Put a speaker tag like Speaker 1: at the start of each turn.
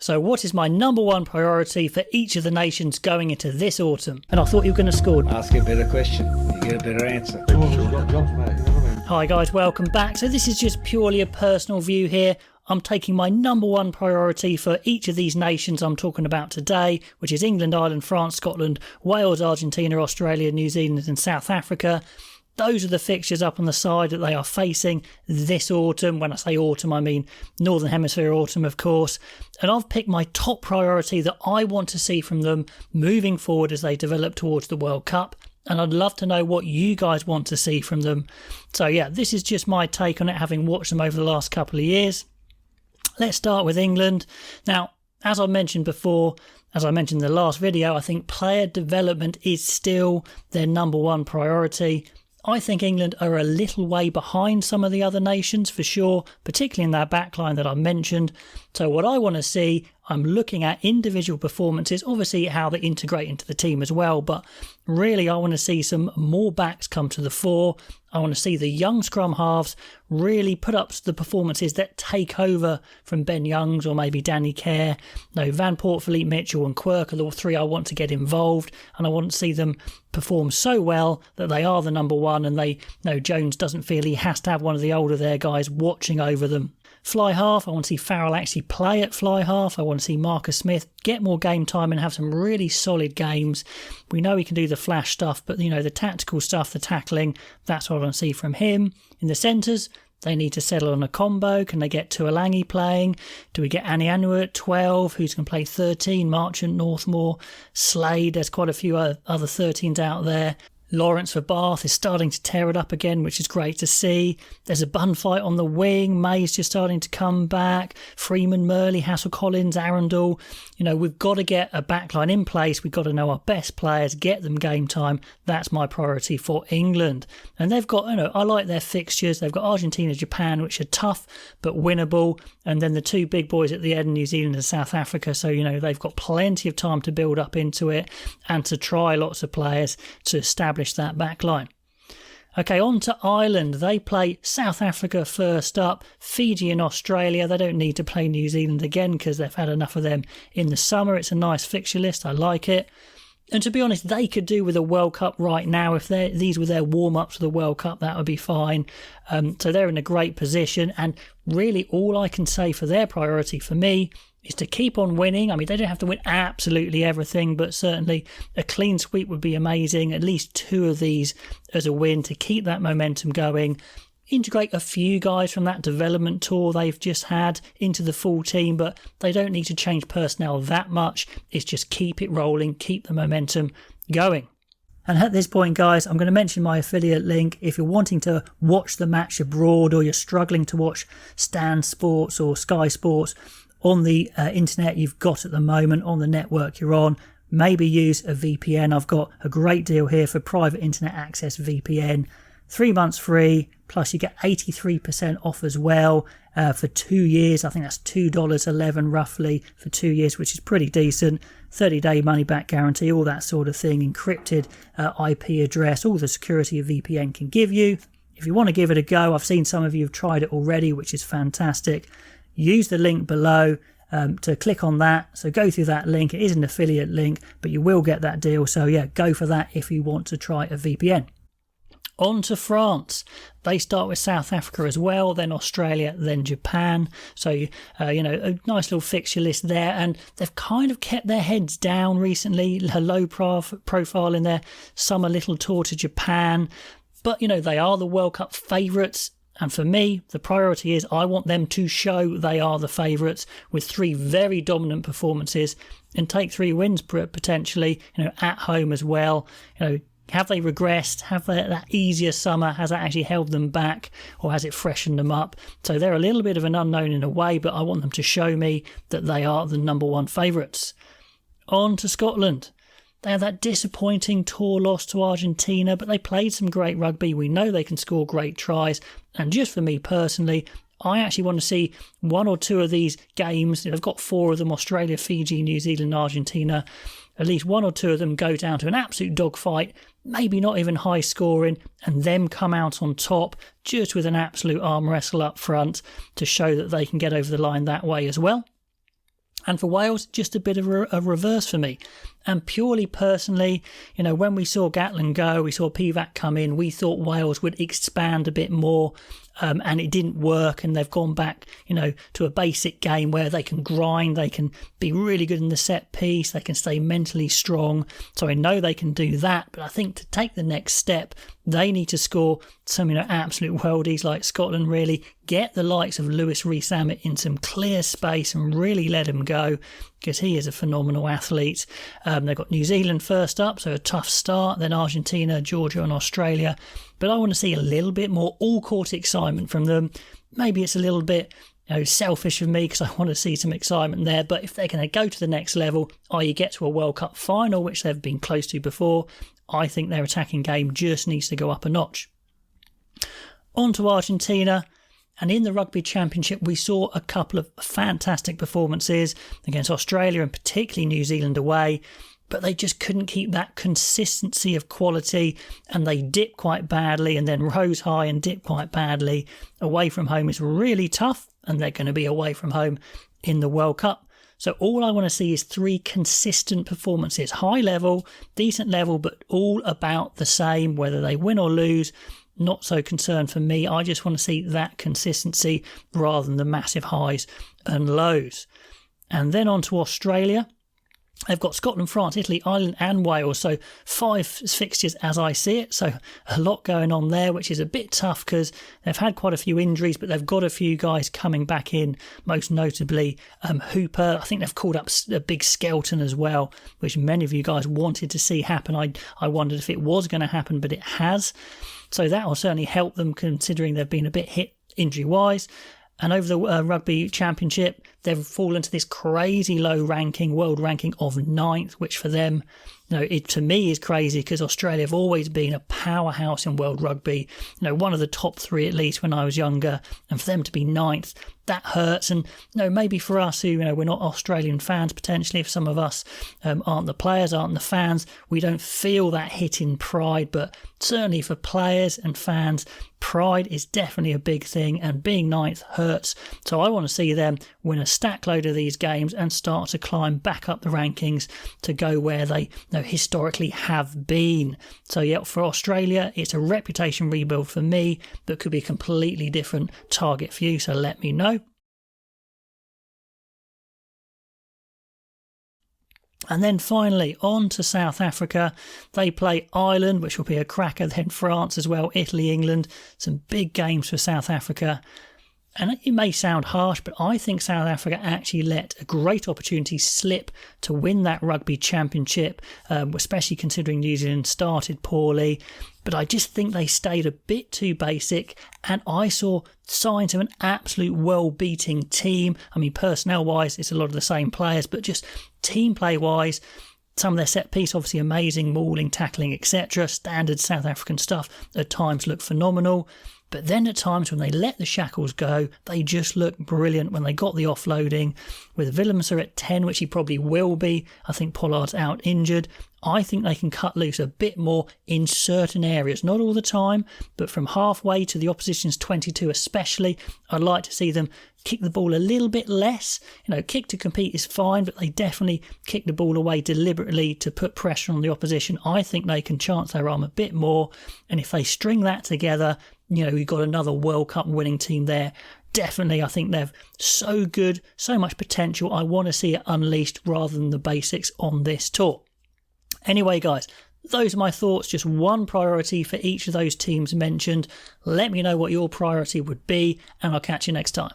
Speaker 1: So what is my number one priority for each of the nations going into this autumn? And I thought you were going to score.
Speaker 2: Ask a better question, you get a better answer.
Speaker 1: Hi guys, welcome back. So this is just purely a personal view here. I'm taking my number one priority for each of these nations I'm talking about today, which is England, Ireland, France, Scotland, Wales, Argentina, Australia, New Zealand and South Africa. Those are the fixtures up on the side that they are facing this autumn. When I say autumn, I mean Northern Hemisphere autumn, of course. And I've picked my top priority that I want to see from them moving forward as they develop towards the World Cup. And I'd love to know what you guys want to see from them. So yeah, this is just my take on it, having watched them over the last couple of years. Let's start with England. Now, as I mentioned before, as I mentioned in the last video, I think player development is still their number one priority. I think England are a little way behind some of the other nations for sure, particularly in that backline that I mentioned. So what I want to see, I'm looking at individual performances, obviously how they integrate into the team as well, but really I want to see some more backs come to the fore. I want to see the young scrum halves really put up the performances that take over from Ben Youngs or maybe Danny Kerr. No, Van Poort, Philippe Mitchell and Quirk are the three I want to get involved, and I want to see them perform so well that they are the number one, and Jones doesn't feel he has to have one of the older there guys watching over them. Fly half, I want to see Farrell actually play at fly half. I want to see Marcus Smith get more game time and have some really solid games. We know he can do the flash stuff, but the tactical stuff, the tackling, that's what I want to see from him. In the centres, they need to settle on a combo. Can they get Tuolangi playing? Do we get Anianu at 12? Who's going to play 13? Marchant, Northmore, Slade. There's quite a few other 13s out there. Lawrence for Bath is starting to tear it up again, which is great to see. There's a bun fight on the wing. May's just starting to come back. Freeman, Murley, Hassel-Collins, Arundel. We've got to get a backline in place. We've got to know our best players, get them game time. That's my priority for England. And they've got, I like their fixtures. They've got Argentina, Japan, which are tough but winnable. And then the two big boys at the end, New Zealand and South Africa. So, they've got plenty of time to build up into it and to try lots of players to establish that back line. Okay, on to Ireland. They play South Africa first up, Fiji and Australia. They don't need to play New Zealand again because they've had enough of them in the summer. It's a nice fixture list. I like it. And to be honest, they could do with a World Cup right now. If these were their warm-ups for the World Cup, that would be fine. So they're in a great position. And really all I can say for their priority for me is to keep on winning. I mean, they don't have to win absolutely everything, but certainly a clean sweep would be amazing. At least two of these as a win to keep that momentum going. Integrate a few guys from that development tour they've just had into the full team, but they don't need to change personnel that much. It's just keep it rolling, keep the momentum going. And at this point, guys, I'm going to mention my affiliate link. If you're wanting to watch the match abroad, or you're struggling to watch Stan Sports or Sky Sports on the internet you've got at the moment, on the network you're on, maybe use a VPN. I've got a great deal here for Private Internet Access VPN. 3 months free, plus you get 83% off as well for 2 years. I think that's $2.11 roughly for 2 years, which is pretty decent. 30-day money-back guarantee, all that sort of thing. Encrypted IP address, all the security a VPN can give you. If you want to give it a go, I've seen some of you have tried it already, which is fantastic. Use the link below to click on that. So go through that link. It is an affiliate link, but you will get that deal. So yeah, go for that if you want to try a VPN. On to France. They start with South Africa as well, then Australia, then Japan. So, a nice little fixture list there. And they've kind of kept their heads down recently, a low profile in their summer little tour to Japan. But, they are the World Cup favourites. And for me, the priority is I want them to show they are the favourites with 3 very dominant performances and take 3 wins potentially, at home as well. Have they regressed? Have that easier summer? Has that actually held them back, or has it freshened them up? So they're a little bit of an unknown in a way, but I want them to show me that they are the number one favourites. On to Scotland. They had that disappointing tour loss to Argentina, but they played some great rugby. We know they can score great tries. And just for me personally, I actually want to see 1 or 2 of these games. They've got 4 of them: Australia, Fiji, New Zealand, Argentina. At least 1 or 2 of them go down to an absolute dogfight, maybe not even high scoring, and them come out on top just with an absolute arm wrestle up front to show that they can get over the line that way as well. And for Wales, just a bit of a reverse for me. And purely personally, when we saw Gatland go, we saw PVAC come in, we thought Wales would expand a bit more, and it didn't work. And they've gone back, to a basic game where they can grind, they can be really good in the set piece, they can stay mentally strong. So I know they can do that, but I think to take the next step, they need to score some, absolute worldies like Scotland, really get the likes of Lewis Rees-Zammit in some clear space and really let him go, because he is a phenomenal athlete. They've got New Zealand first up, so a tough start, then Argentina, Georgia and Australia. But I want to see a little bit more all-court excitement from them. Maybe it's a little bit selfish of me because I want to see some excitement there. But if they're going to go to the next level, i.e. get to a World Cup final, which they've been close to before, I think their attacking game just needs to go up a notch. On to Argentina. And in the Rugby Championship, we saw a couple of fantastic performances against Australia and particularly New Zealand away, but they just couldn't keep that consistency of quality, and they dipped quite badly and then rose high and dipped quite badly. Away from home is really tough, and they're going to be away from home in the World Cup. So all I want to see is 3 consistent performances, high level, decent level, but all about the same, whether they win or lose. Not so concerned for me. I just want to see that consistency rather than the massive highs and lows. And then on to Australia. They've got Scotland, France, Italy, Ireland and Wales. So 5 fixtures as I see it. So a lot going on there, which is a bit tough because they've had quite a few injuries, but they've got a few guys coming back in, most notably Hooper. I think they've called up a big Skelton as well, which many of you guys wanted to see happen. I wondered if it was going to happen, but it has. So that will certainly help them considering they've been a bit hit injury-wise. And over the Rugby Championship, they've fallen to this crazy low ranking, world ranking of 9th, which for them, it to me is crazy because Australia have always been a powerhouse in world rugby, one of the top 3 at least when I was younger, and for them to be 9th, that hurts. And maybe for us who we're not Australian fans, potentially if some of us aren't the players, aren't the fans, we don't feel that hit in pride, but certainly for players and fans, pride is definitely a big thing, and being 9th hurts. So I want to see them win a stack load of these games and start to climb back up the rankings to go where they historically have been. So yeah, for Australia, it's a reputation rebuild for me, but could be a completely different target for you, so let me know. And then finally, on to South Africa. They play Ireland, which will be a cracker, then France as well, Italy, England. Some big games for South Africa. And it may sound harsh, but I think South Africa actually let a great opportunity slip to win that Rugby Championship, especially considering New Zealand started poorly. But I just think they stayed a bit too basic, and I saw signs of an absolute world-beating team. I mean, personnel-wise, it's a lot of the same players, but just team play-wise, some of their set piece, obviously amazing, mauling, tackling, etc. Standard South African stuff at times look phenomenal. But then at times when they let the shackles go, they just look brilliant when they got the offloading. With Willemse at 10, which he probably will be, I think Pollard's out injured. I think they can cut loose a bit more in certain areas. Not all the time, but from halfway to the opposition's 22 especially, I'd like to see them kick the ball a little bit less. Kick to compete is fine, but they definitely kick the ball away deliberately to put pressure on the opposition. I think they can chance their arm a bit more. And if they string that together, you've got another World Cup winning team there. Definitely, I think they're so good, so much potential. I want to see it unleashed rather than the basics on this tour. Anyway, guys, those are my thoughts. Just one priority for each of those teams mentioned. Let me know what your priority would be, and I'll catch you next time.